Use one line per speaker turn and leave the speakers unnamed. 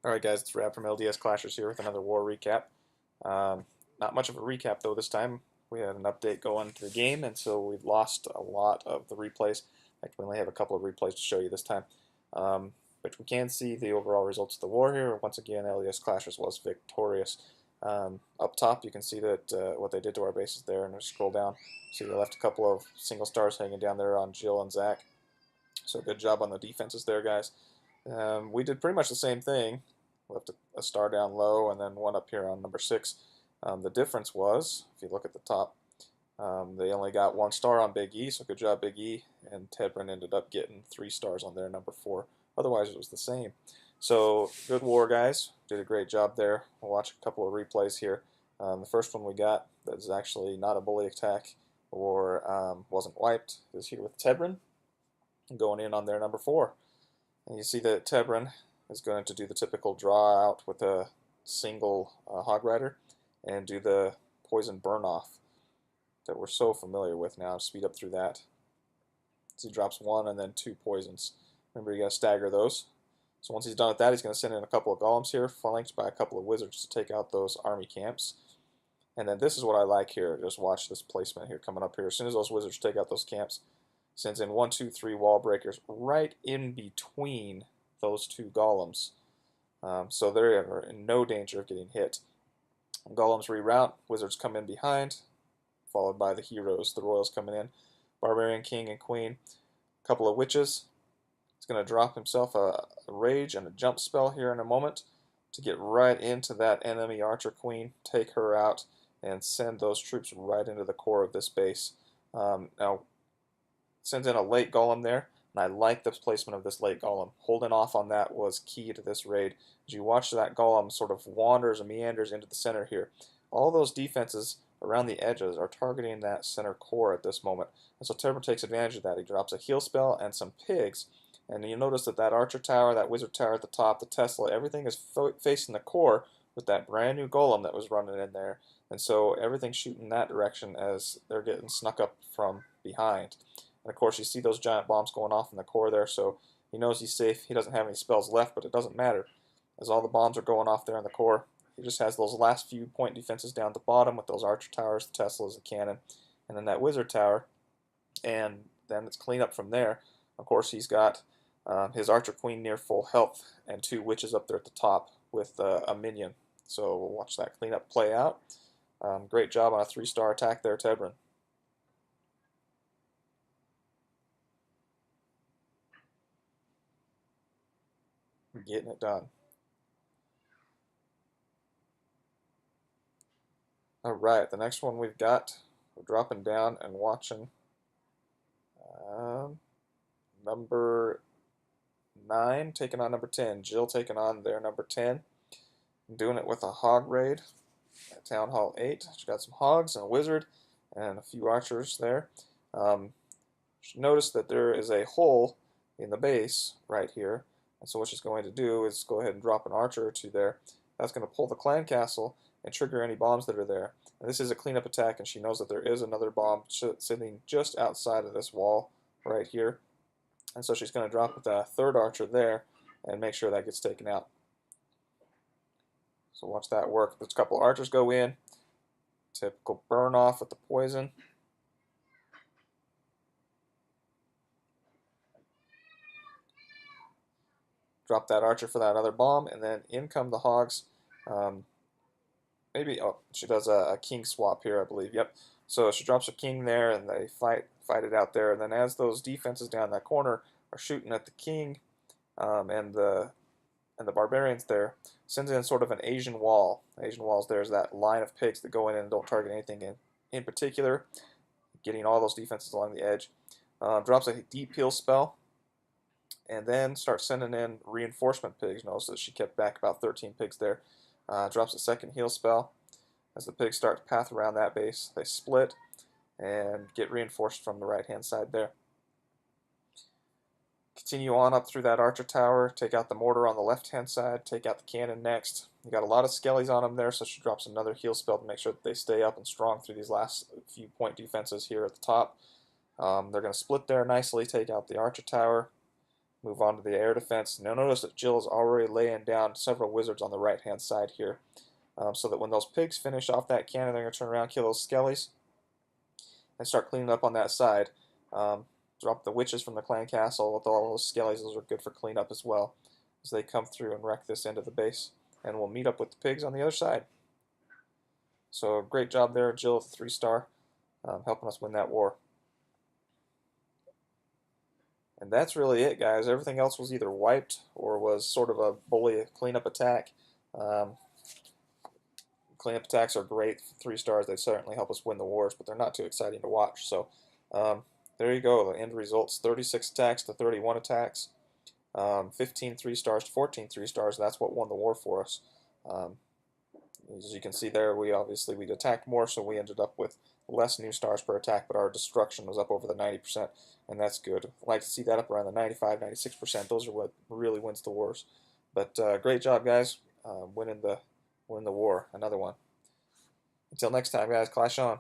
Alright guys, it's Rab from LDS Clashers here with another war recap. Um, Not much of a recap though this time. We had an update go into the game, and so we've lost a lot of the replays. In fact, we only have a couple of replays to show you this time. But we can see the overall results of the war here. Once again, LDS Clashers was victorious. Up top, you can see that what they did to our bases there, and just scroll down. See, they left a couple of single stars hanging down there on Jill and Zach. So good job on the defenses there, guys. We did pretty much the same thing. Left a star down low and then one up here on number 6. The difference was, if you look at the top, they only got 1 star on Big E, so good job Big E, and Tedrin ended up getting 3 stars on their number 4. Otherwise it was the same. So good war, guys. Did a great job there. We'll watch a couple of replays here. The first one we got that is actually not a bully attack or wasn't wiped is here with Tedrin going in on their number 4. And you see that Tebran is going to do the typical draw out with a single Hog Rider and do the poison burn off that we're so familiar with now. Speed up through that. So he drops 1 and then 2 poisons. Remember, you got to stagger those. So once he's done with that, he's going to send in a couple of golems here, flanked by a couple of wizards to take out those army camps. And then this is what I like here. Just watch this placement here coming up here. As soon as those wizards take out those camps, sends in 1, 2, 3 wall breakers right in between those 2 golems. So they're in no danger of getting hit. Golems reroute, wizards come in behind, followed by the heroes, the royals coming in. Barbarian king and queen, a couple of witches. He's going to drop himself a rage and a jump spell here in a moment to get right into that enemy archer queen, take her out, and send those troops right into the core of this base. Now, sends in a late golem there, and I like the placement of this late golem. Holding off on that was key to this raid. As you watch that golem sort of wanders and meanders into the center here, all those defenses around the edges are targeting that center core at this moment. And so Terber takes advantage of that. He drops a heal spell and some pigs, and you'll notice that that archer tower, that wizard tower at the top, the Tesla, everything is facing the core with that brand new golem that was running in there. And so everything's shooting that direction as they're getting snuck up from behind. And of course, you see those giant bombs going off in the core there, so he knows he's safe. He doesn't have any spells left, but it doesn't matter. As all the bombs are going off there in the core, he just has those last few point defenses down at the bottom with those archer towers, the Teslas, the cannon, and then that wizard tower. And then it's clean up from there. Of course, he's got his archer queen near full health and 2 witches up there at the top with a minion. So we'll watch that cleanup play out. Great job on a 3-star attack there, Tebran. Getting it done. Alright, the next one we've got, we're dropping down and watching number 9 taking on number 10. Jill taking on their number 10. Doing it with a hog raid at Town Hall 8. She's got some hogs and a wizard and a few archers there. Notice that there is a hole in the base right here. And so what she's going to do is go ahead and drop an archer or 2 there. That's going to pull the clan castle and trigger any bombs that are there. And this is a cleanup attack, and she knows that there is another bomb sitting just outside of this wall right here. And so she's going to drop the 3rd archer there and make sure that gets taken out. So watch that work. There's a couple archers go in. Typical burn off with the poison. Drop that archer for that other bomb, and then in come the hogs. Maybe, oh, she does a king swap here, I believe. Yep. So she drops a king there, and they fight it out there. And then as those defenses down that corner are shooting at the king and the barbarians there, sends in sort of an Asian wall. Asian walls, there's that line of pigs that go in and don't target anything in particular, getting all those defenses along the edge. Drops a deep heal spell, and then starts sending in reinforcement pigs. Notice that she kept back about 13 pigs there. Drops a 2nd heal spell. As the pigs start to path around that base, they split and get reinforced from the right-hand side there. Continue on up through that archer tower, take out the mortar on the left-hand side, take out the cannon next. You got a lot of skellies on them there, so she drops another heal spell to make sure that they stay up and strong through these last few point defenses here at the top. They're going to split there nicely, take out the archer tower, Move on to the air defense. Now notice that Jill is already laying down several wizards on the right-hand side here. So that when those pigs finish off that cannon, they're going to turn around, kill those skellies, and start cleaning up on that side. Drop the witches from the clan castle with all those skellies. Those are good for cleanup as well as they come through and wreck this end of the base. And we'll meet up with the pigs on the other side. So great job there, Jill with the 3-star, helping us win that war. And that's really it, guys. Everything else was either wiped or was sort of a bully cleanup attack. Cleanup attacks are great for 3-stars. They certainly help us win the wars, but they're not too exciting to watch. So there you go. The end results, 36 attacks to 31 attacks. 15 3-stars to 14 3-stars. That's what won the war for us. As you can see there, we'd attacked more, so we ended up with less new stars per attack, but our destruction was up over the 90%, and that's good. I'd like to see that up around the 95, 96%. Those are what really wins the wars. But great job, guys, winning the war. Another one. Until next time, guys, clash on.